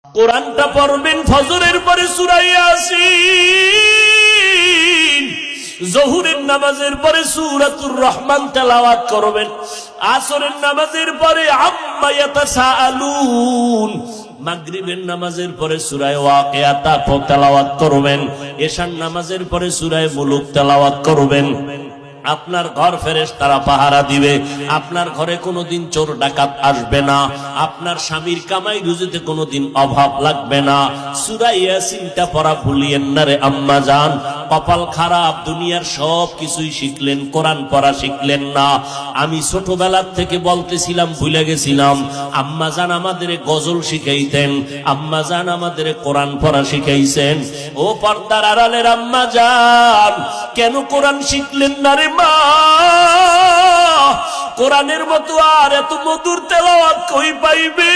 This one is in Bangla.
কোরআনটা পড়বেন ফজরের পরে সূরা ইয়াসিন, জোহরের নামাজের পরে সূরাতুর রহমান তেলাওয়াত করবেন, আসরের নামাজের পরে আম্মা ইয়াতাসাআলুন, মাগরিবের নামাজের পরে সূরা ওয়াকিয়া তেলাওয়াত করবেন, এশার নামাজের পরে সূরা মুলুক তেলাওয়াত করবেন। আপনার ঘর ফেরেশতারা পাহারা দিবে, আপনার ঘরে কোনোদিন চোর ডাকাত আসবে না, আপনার স্বামীর কামাই রুজিতে কোনোদিন অভাব লাগবে না। সূরা ইয়াসিনটা পড়া ভুলিয়েন না রে আম্মা জান। কপাল খারাপ, দুনিয়ার সব কিছুই শিখলেন, কোরআন পড়া শিখলেন না। আমি ছোটবেলার থেকে বলতেছিলাম, ভুলে গেছিলাম, আম্মা জান আমাদের গজল শিখাইতেন, আম্মা জান আমাদের কোরআন পড়া শিখাইছেন। ও পর্দার আড়ালের আম্মা জান, কেন কোরআন শিখলেন না রে মা? কোরআনের মতো আর এত মধুর তেলাওয়াত কই পাইবে?